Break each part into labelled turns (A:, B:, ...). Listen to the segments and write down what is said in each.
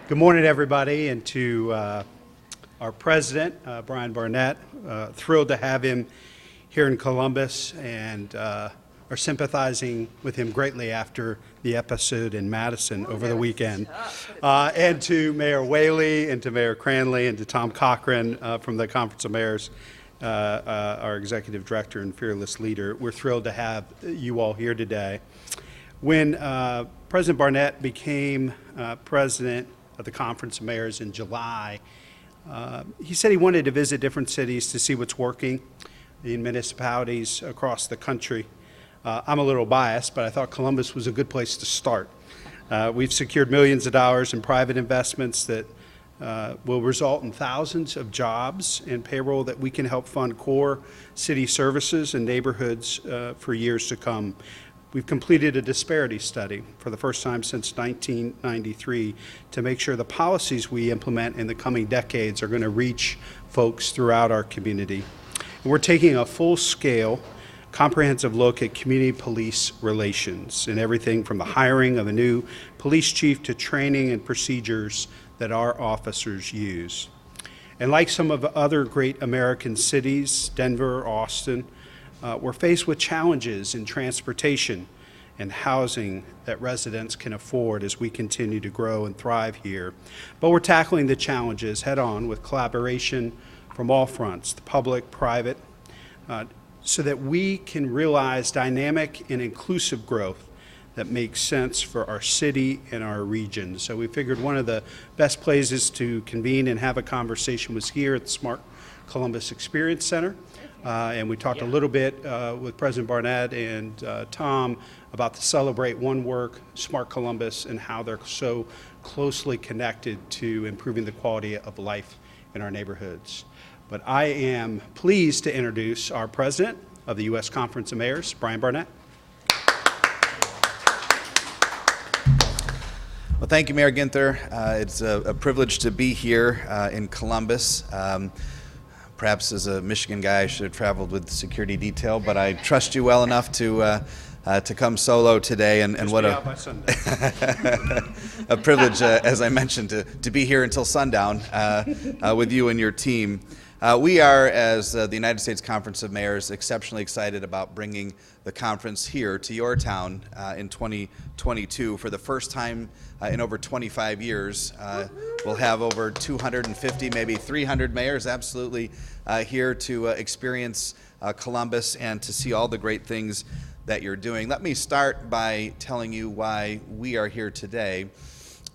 A: Good morning, everybody, and to our president, Brian Barnett. Thrilled to have him here in Columbus, and are sympathizing with him greatly after the episode in Madison over the weekend. And to Mayor Whaley, and to Mayor Cranley, and to Tom Cochran from the Conference of Mayors, our executive director and fearless leader. We're thrilled to have you all here today. When President Barnett became president of the Conference of Mayors in July, he said he wanted to visit different cities to see what's working in municipalities across the country. I'm a little biased, but I thought Columbus was a good place to start. We've secured millions of dollars in private investments that will result in thousands of jobs and payroll that we can help fund core city services and neighborhoods for years to come. We've completed a disparity study for the first time since 1993 to make sure the policies we implement in the coming decades are going to reach folks throughout our community. And we're taking a full-scale, comprehensive look at community police relations and everything from the hiring of a new police chief to training and procedures that our officers use. And like some of the other great American cities, Denver, Austin, we're faced with challenges in transportation and housing that residents can afford as we continue to grow and thrive here. But we're tackling the challenges head on with collaboration from all fronts, the public, private, so that we can realize dynamic and inclusive growth that makes sense for our city and our region. So we figured one of the best places to convene and have a conversation was here at the Smart Columbus Experience Center. And we talked a little bit with President Barnett and Tom about the Celebrate One Work, Smart Columbus, and how they're so closely connected to improving the quality of life in our neighborhoods. But I am pleased to introduce our president of the U.S. Conference of Mayors, Brian Barnett.
B: Well, thank you, Mayor Ginther. It's a privilege to be here in Columbus. Perhaps as a Michigan guy, I should have traveled with the security detail, but I trust you well enough to come solo today. And what
A: out by Sunday.
B: a privilege, as I mentioned, to be here until sundown with you and your team. We are, as the United States Conference of Mayors, exceptionally excited about bringing the conference here to your town in 2022 for the first time in over 25 years. We'll have over 250, maybe 300 mayors absolutely here to experience Columbus and to see all the great things that you're doing. Let me start by telling you why we are here today.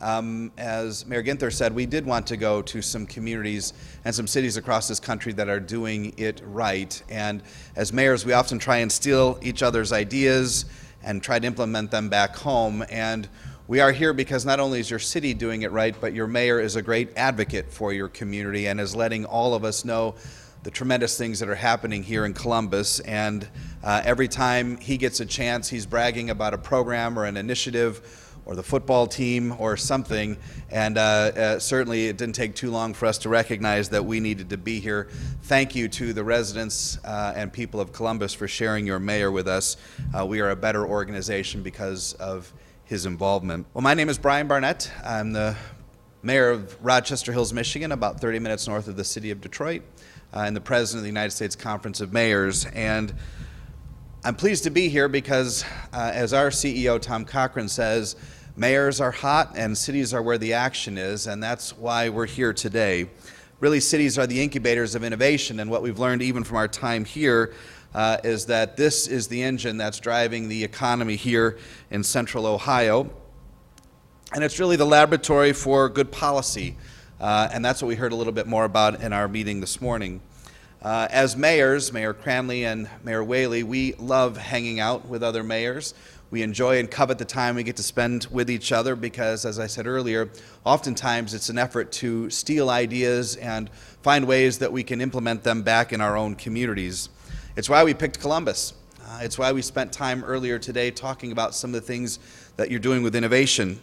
B: As Mayor Ginther said, we did want to go to some communities and some cities across this country that are doing it right. And as mayors, we often try and steal each other's ideas and try to implement them back home. And we are here because not only is your city doing it right, but your mayor is a great advocate for your community and is letting all of us know the tremendous things that are happening here in Columbus. And every time he gets a chance, he's bragging about a program or an initiative or the football team or something, and certainly it didn't take too long for us to recognize that we needed to be here. Thank you to the residents and people of Columbus for sharing your mayor with us. We are a better organization because of his involvement. Well, my name is Brian Barnett. I'm the mayor of Rochester Hills, Michigan, about 30 minutes north of the city of Detroit, and the president of the United States Conference of Mayors. And I'm pleased to be here because, as our CEO, Tom Cochran, says, mayors are hot and cities are where the action is, and that's why we're here today. Really, cities are the incubators of innovation, and what we've learned even from our time here is that this is the engine that's driving the economy here in central Ohio. And it's really the laboratory for good policy, and that's what we heard a little bit more about in our meeting this morning. As mayors, Mayor Cranley and Mayor Whaley, we love hanging out with other mayors. We enjoy and covet the time we get to spend with each other because, as I said earlier, oftentimes it's an effort to steal ideas and find ways that we can implement them back in our own communities. It's why we picked Columbus. It's why we spent time earlier today talking about some of the things that you're doing with innovation,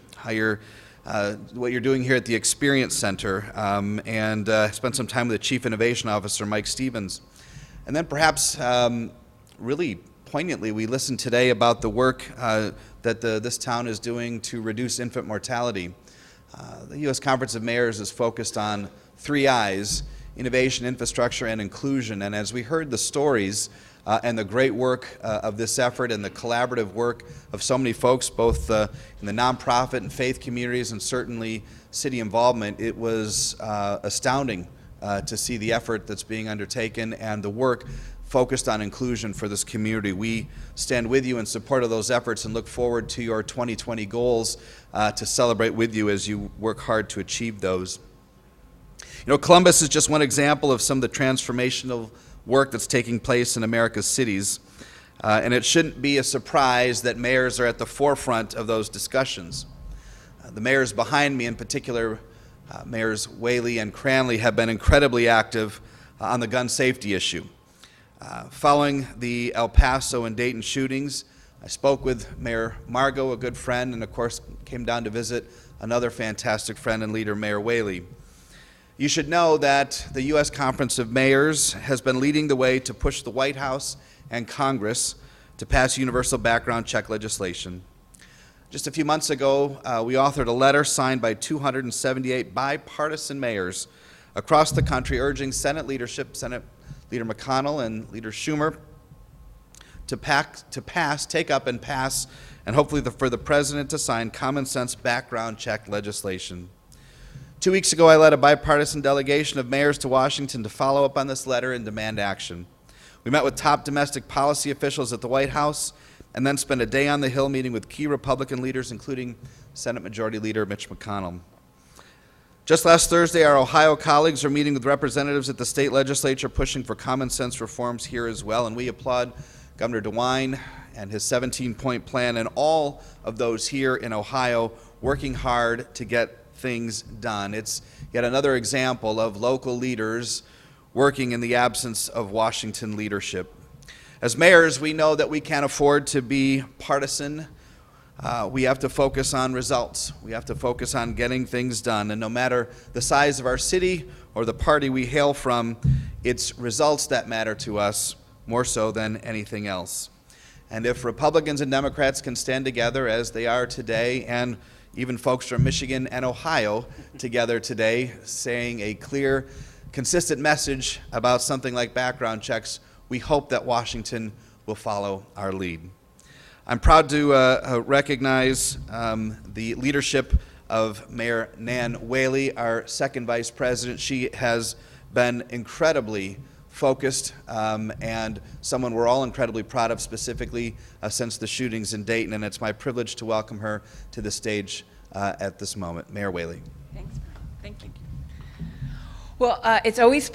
B: what you're doing here at the Experience Center, and spent some time with the Chief Innovation Officer, Mike Stevens. And then perhaps really poignantly, we listened today about the work that this town is doing to reduce infant mortality. The U.S. Conference of Mayors is focused on 3 I's: innovation, infrastructure, and inclusion. And as we heard the stories and the great work of this effort and the collaborative work of so many folks, both in the nonprofit and faith communities and certainly city involvement, it was astounding to see the effort that's being undertaken and the work focused on inclusion for this community. We stand with you in support of those efforts and look forward to your 2020 goals to celebrate with you as you work hard to achieve those. You know, Columbus is just one example of some of the transformational work that's taking place in America's cities, and it shouldn't be a surprise that mayors are at the forefront of those discussions. The mayors behind me, in particular, Mayors Whaley and Cranley, have been incredibly active on the gun safety issue. Following the El Paso and Dayton shootings, I spoke with Mayor Margo, a good friend, and of course came down to visit another fantastic friend and leader, Mayor Whaley. You should know that the U.S. Conference of Mayors has been leading the way to push the White House and Congress to pass universal background check legislation. Just a few months ago, we authored a letter signed by 278 bipartisan mayors across the country urging Senate leadership, Senate Leader McConnell and Leader Schumer, to take up and pass, and hopefully for the President to sign common sense background check legislation. 2 weeks ago, I led a bipartisan delegation of mayors to Washington to follow up on this letter and demand action. We met with top domestic policy officials at the White House and then spent a day on the Hill meeting with key Republican leaders, including Senate Majority Leader Mitch McConnell. Just last Thursday, our Ohio colleagues are meeting with representatives at the state legislature pushing for common sense reforms here as well, and we applaud Governor DeWine and his 17-point plan and all of those here in Ohio working hard to get things done. It's yet another example of local leaders working in the absence of Washington leadership. As mayors, we know that we can't afford to be partisan. We have to focus on results. We have to focus on getting things done. And no matter the size of our city or the party we hail from, it's results that matter to us more so than anything else. And if Republicans and Democrats can stand together as they are today, and even folks from Michigan and Ohio together today, saying a clear, consistent message about something like background checks, we hope that Washington will follow our lead. I'm proud to recognize the leadership of Mayor Nan Whaley, our second vice president. She has been incredibly focused and someone we're all incredibly proud of, specifically since the shootings in Dayton, and it's my privilege to welcome her to the stage at this moment. Mayor Whaley.
C: Thanks, Brian. Thank you. Well, it's always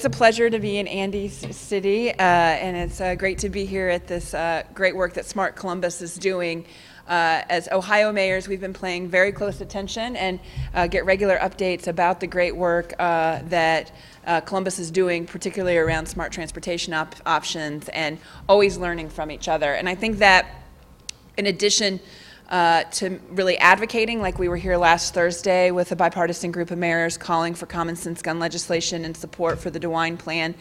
C: a pleasure to be in Andy's city, and it's great to be here at this great work that Smart Columbus is doing. As Ohio mayors, we've been paying very close attention and get regular updates about the great work that Columbus is doing, particularly around smart transportation options, and always learning from each other. And I think that in addition to really advocating, like we were here last Thursday with a bipartisan group of mayors calling for common sense gun legislation and support for the DeWine plan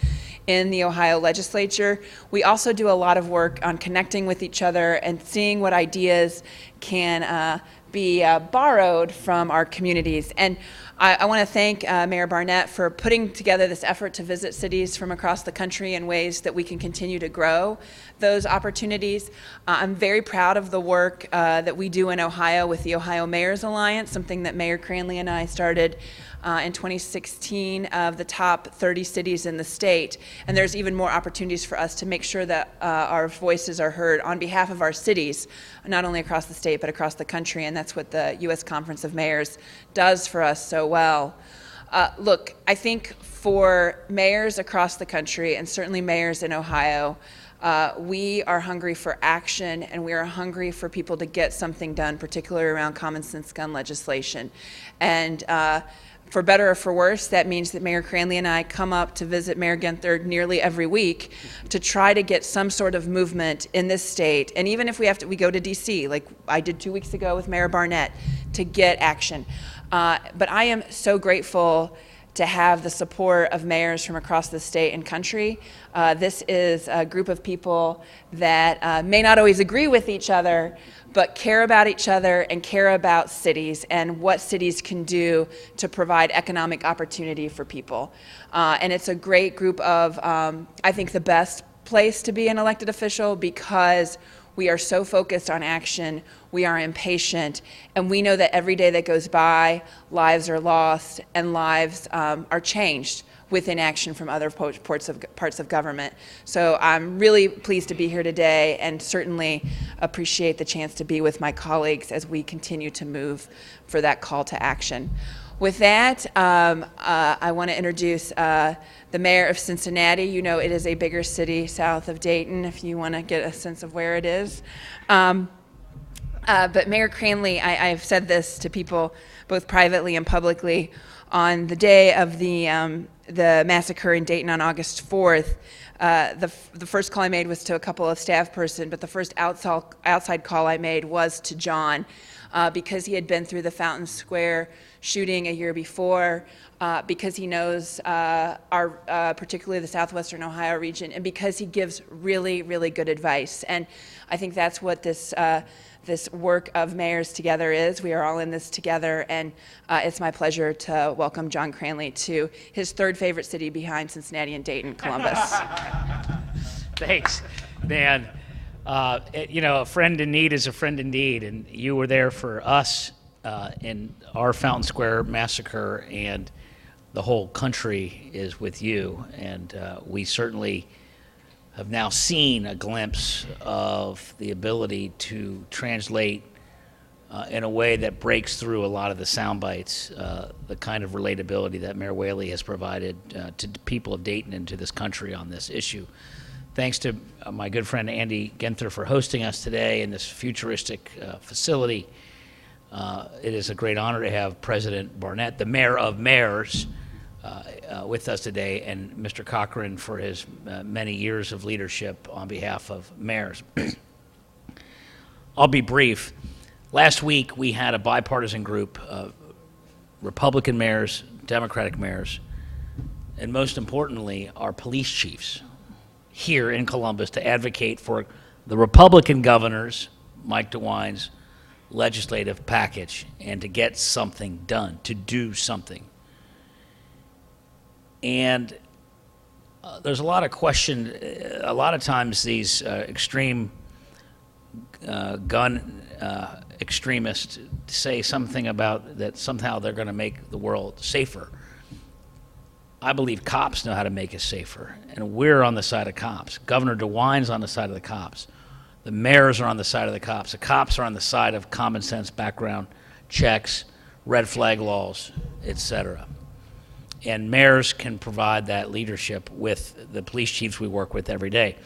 C: in the Ohio legislature, we also do a lot of work on connecting with each other and seeing what ideas can be borrowed from our communities. And I want to thank Mayor Barnett for putting together this effort to visit cities from across the country in ways that we can continue to grow those opportunities. I'm very proud of the work that we do in Ohio with the Ohio Mayors Alliance, something that Mayor Cranley and I started in 2016 of the top 30 cities in the state. And there's even more opportunities for us to make sure that our voices are heard on behalf of our cities, not only across the state, but across the country. And that's what the U.S. Conference of Mayors does for us so well. Look, I think for mayors across the country, and certainly mayors in Ohio, we are hungry for action, and we are hungry for people to get something done, particularly around common sense gun legislation. And for better or for worse, that means that Mayor Cranley and I come up to visit Mayor Ginther nearly every week to try to get some sort of movement in this state. And even if we go to D.C., like I did 2 weeks ago with Mayor Barnett, to get action. But I am so grateful to have the support of mayors from across the state and country. This is a group of people that may not always agree with each other, but care about each other and care about cities and what cities can do to provide economic opportunity for people. And it's a great group of, I think, the best place to be an elected official, because we are so focused on action, we are impatient, and we know that every day that goes by, lives are lost and lives are changed with inaction from other parts of government. So I'm really pleased to be here today, and certainly appreciate the chance to be with my colleagues as we continue to move for that call to action. With that, I want to introduce the Mayor of Cincinnati. You know, it is a bigger city south of Dayton, if you want to get a sense of where it is. But Mayor Cranley, I've said this to people both privately and publicly. On the day of the massacre in Dayton on August 4th, the first call I made was to a couple of staff person, but the first outside call I made was to John, because he had been through the Fountain Square shooting a year before, because he knows particularly the southwestern Ohio region, and because he gives really, really good advice. And I think that's what this work of mayors together is. We are all in this together, and it's my pleasure to welcome John Cranley to his third favorite city behind Cincinnati and Dayton, Columbus.
D: Thanks, Nan. You know, a friend in need is a friend indeed, and you were there for us in our Fountain Square massacre, and the whole country is with you, and we certainly have now seen a glimpse of the ability to translate in a way that breaks through a lot of the sound bites, the kind of relatability that Mayor Whaley has provided to the people of Dayton and to this country on this issue. Thanks to my good friend Andy Ginther for hosting us today in this futuristic facility. It is a great honor to have President Barnett, the Mayor of Mayors, with us today, and Mr. Cochran for his many years of leadership on behalf of mayors. I'll be brief. Last week we had a bipartisan group of Republican mayors, Democratic mayors, and most importantly, our police chiefs here in Columbus to advocate for the Republican governor's, Mike DeWine's, legislative package and to get something done, to do something. And there's a lot of question. A lot of times these extreme gun extremists say something about that somehow they're going to make the world safer. I believe cops know how to make us safer, and we're on the side of cops. Governor DeWine's on the side of the cops. The mayors are on the side of the cops. The cops are on the side of common sense background checks, red flag laws, etc. And mayors can provide that leadership with the police chiefs we work with every day.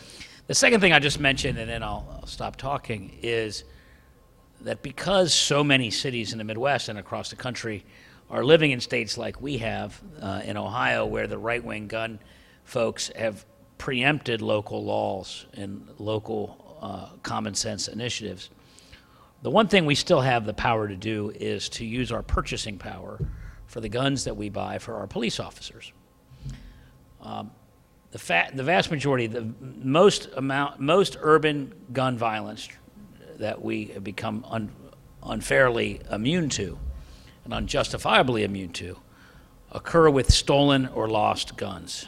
D: The second thing I just mentioned, and then I'll stop talking, is that because so many cities in the Midwest and across the country are living in states like we have in Ohio, where the right-wing gun folks have preempted local laws and local common sense initiatives, the one thing we still have the power to do is to use our purchasing power for the guns that we buy for our police officers. The vast majority, the most urban gun violence that we have become unfairly immune to and unjustifiably immune to occur with stolen or lost guns.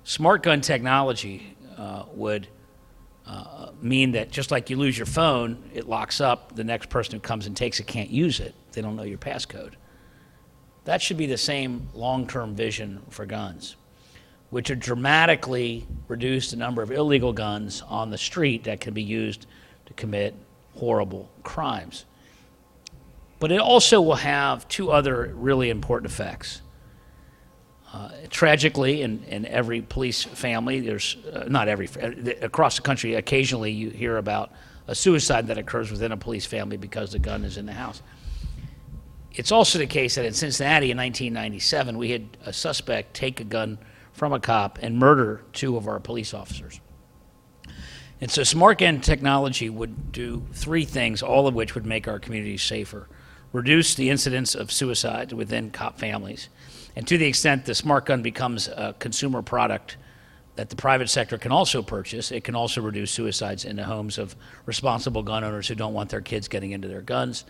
D: Smart gun technology would mean that just like you lose your phone, it locks up, the next person who comes and takes it can't use it. They don't know your passcode. That should be the same long-term vision for guns, which would dramatically reduce the number of illegal guns on the street that can be used to commit horrible crimes. But it also will have two other really important effects. Tragically, in every police family, there's not every, across the country, occasionally you hear about a suicide that occurs within a police family because the gun is in the house. It's also the case that in Cincinnati in 1997, we had a suspect take a gun from a cop and murder two of our police officers. And so smart gun technology would do three things, all of which would make our communities safer. reduce the incidence of suicide within cop families. And to the extent the smart gun becomes a consumer product that the private sector can also purchase, it can also reduce suicides in the homes of responsible gun owners who don't want their kids getting into their guns.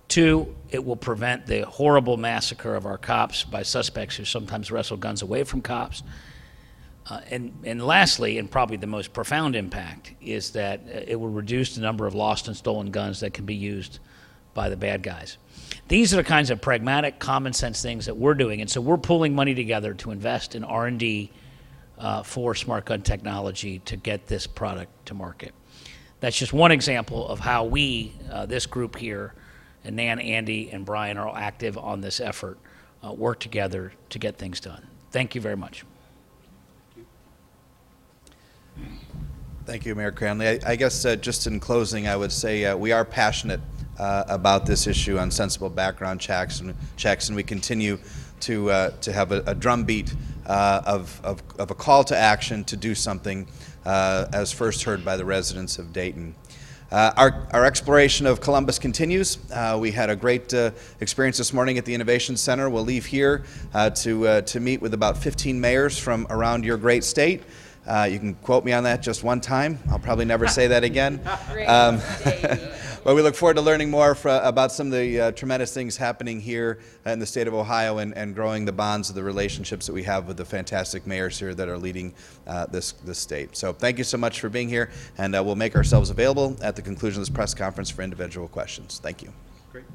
D: 2, it will prevent the horrible massacre of our cops by suspects who sometimes wrestle guns away from cops. And lastly, and probably the most profound impact, is that it will reduce the number of lost and stolen guns that can be used by the bad guys. These are the kinds of pragmatic, common sense things that we're doing, and so we're pulling money together to invest in R&D for smart gun technology to get this product to market. That's just one example of how we, this group here, and Nan, Andy, and Brian are all active on this effort, work together to get things done. Thank you very much.
B: Thank you, Mayor Cranley. I guess just in closing, I would say we are passionate about this issue on sensible background checks, and we continue to have a drumbeat of a call to action to do something, as first heard by the residents of Dayton. Our exploration of Columbus continues. We had a great experience this morning at the Innovation Center. We'll leave here to meet with about 15 mayors from around your great state. You can quote me on that just one time. I'll probably never say that again. But we look forward to learning more about some of the tremendous things happening here in the state of Ohio and growing the bonds of the relationships that we have with the fantastic mayors here that are leading this state. So thank you so much for being here, and we'll make ourselves available at the conclusion of this press conference for individual questions. Thank you.
A: Great.